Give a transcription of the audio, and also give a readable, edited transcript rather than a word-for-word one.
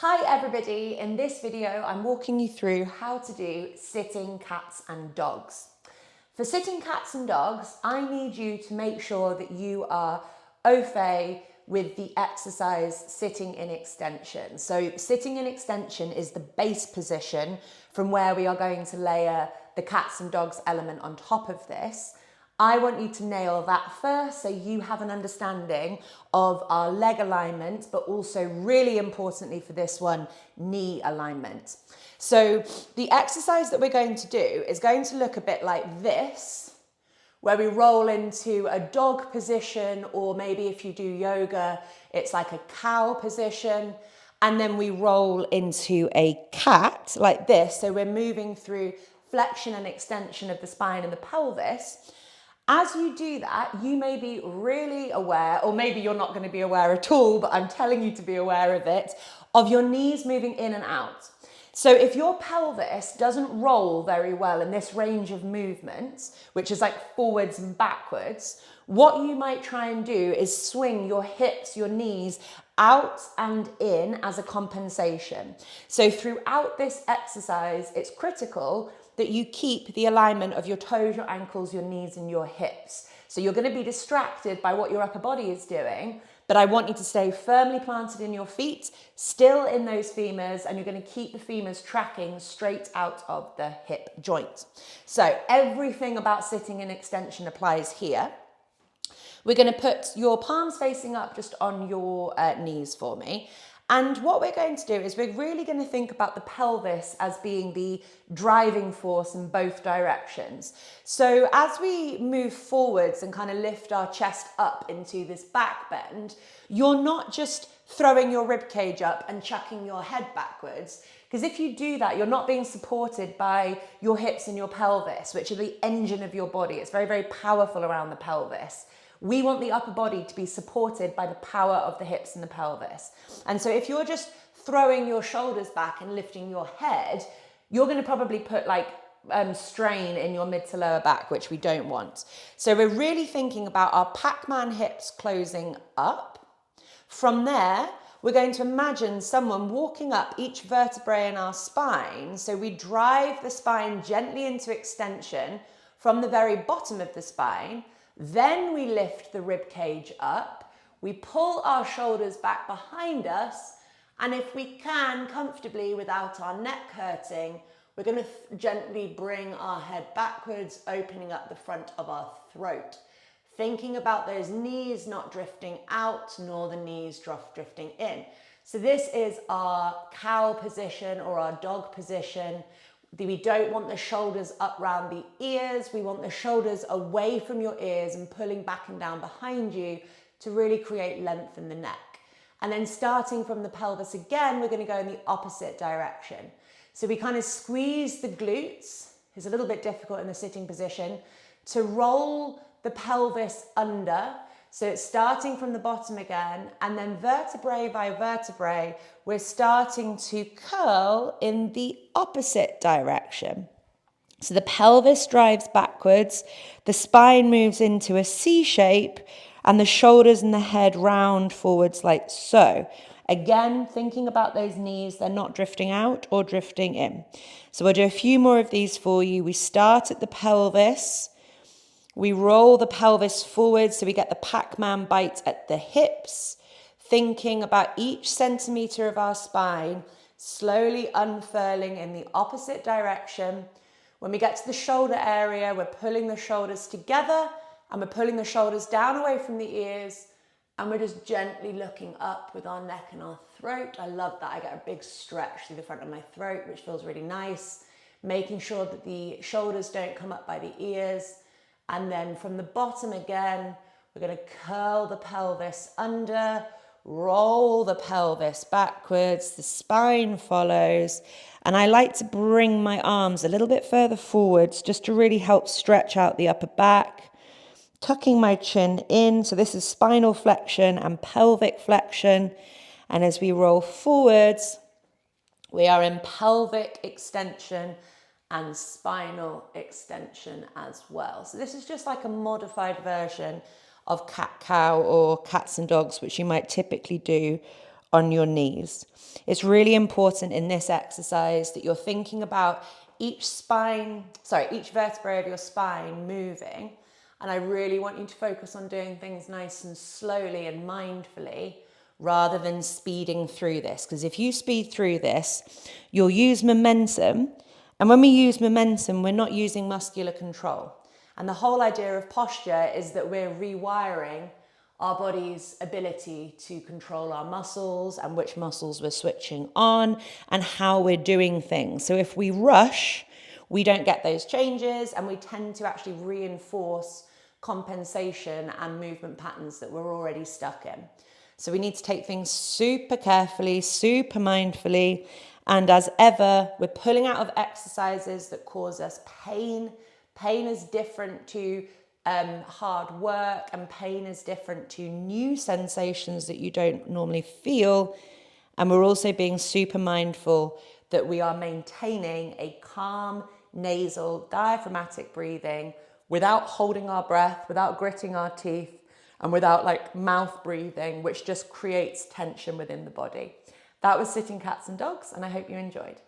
Hi everybody, in this video I'm walking you through how to do sitting cats and dogs. For sitting cats and dogs, I need you to make sure that you are au fait with the exercise sitting in extension. So sitting in extension is the base position from where we are going to layer the cats and dogs element on top of this. I want you to nail that first so you have an understanding of our leg alignment, but also really importantly for this one, knee alignment. So the exercise that we're going to do is going to look a bit like this, where we roll into a dog position, or maybe if you do yoga, it's like a cow position. And then we roll into a cat like this. So we're moving through flexion and extension of the spine and the pelvis. As you do that, you may be really aware, or maybe you're not going to be aware at all, but I'm telling you to be aware of it, of your knees moving in and out. So if your pelvis doesn't roll very well in this range of movements, which is like forwards and backwards, what you might try and do is swing your hips, your knees out and in as a compensation. So throughout this exercise, it's critical that you keep the alignment of your toes, your ankles, your knees, and your hips. So you're going to be distracted by what your upper body is doing, but I want you to stay firmly planted in your feet, still in those femurs, and you're going to keep the femurs tracking straight out of the hip joint. So everything about sitting in extension applies here. We're going to put your palms facing up just on your knees for me. And what we're going to do is we're really going to think about the pelvis as being the driving force in both directions. So as we move forwards and kind of lift our chest up into this back bend, you're not just throwing your rib cage up and chucking your head backwards. Because if you do that, you're not being supported by your hips and your pelvis, which are the engine of your body. It's very, very powerful around the pelvis. We want the upper body to be supported by the power of the hips and the pelvis. And so if you're just throwing your shoulders back and lifting your head, you're going to probably put strain in your mid to lower back, which we don't want. So we're really thinking about our Pac-Man hips closing up. From there, we're going to imagine someone walking up each vertebrae in our spine. So we drive the spine gently into extension from the very bottom of the spine. Then we lift the rib cage up, we pull our shoulders back behind us, and if we can, comfortably without our neck hurting, we're going to gently bring our head backwards, opening up the front of our throat. Thinking about those knees not drifting out, nor the knees drifting in. So this is our cow position or our dog position. We don't want the shoulders up round the ears. We want the shoulders away from your ears and pulling back and down behind you to really create length in the neck. And then starting from the pelvis again, we're going to go in the opposite direction. So we kind of squeeze the glutes. It's a little bit difficult in the sitting position to roll the pelvis under. So it's starting from the bottom again, and then vertebrae by vertebrae, we're starting to curl in the opposite direction. So the pelvis drives backwards, the spine moves into a C shape, and the shoulders and the head round forwards like so. Again, thinking about those knees, they're not drifting out or drifting in. So we'll do a few more of these for you. We start at the pelvis. We roll the pelvis forward so we get the Pac-Man bite at the hips, thinking about each centimetre of our spine, slowly unfurling in the opposite direction. When we get to the shoulder area, we're pulling the shoulders together and we're pulling the shoulders down away from the ears, and we're just gently looking up with our neck and our throat. I love that. I get a big stretch through the front of my throat, which feels really nice. Making sure that the shoulders don't come up by the ears. And then from the bottom again, we're going to curl the pelvis under, roll the pelvis backwards, the spine follows. And I like to bring my arms a little bit further forwards just to really help stretch out the upper back, tucking my chin in. So this is spinal flexion and pelvic flexion. And as we roll forwards, we are in pelvic extension and spinal extension as well. So this is just like a modified version of cat-cow or cats and dogs, which you might typically do on your knees. It's really important in this exercise that you're thinking about each vertebrae of your spine moving. And I really want you to focus on doing things nice and slowly and mindfully rather than speeding through this. Because if you speed through this, you'll use momentum. And when we use momentum, we're not using muscular control. And the whole idea of posture is that we're rewiring our body's ability to control our muscles and which muscles we're switching on and how we're doing things. So if we rush, we don't get those changes, and we tend to actually reinforce compensation and movement patterns that we're already stuck in. So we need to take things super carefully, super mindfully. And as ever, we're pulling out of exercises that cause us pain. Pain is different to hard work, and pain is different to new sensations that you don't normally feel. And we're also being super mindful that we are maintaining a calm, nasal, diaphragmatic breathing without holding our breath, without gritting our teeth, and without like mouth breathing, which just creates tension within the body. That was Sitting Cats and Dogs, and I hope you enjoyed.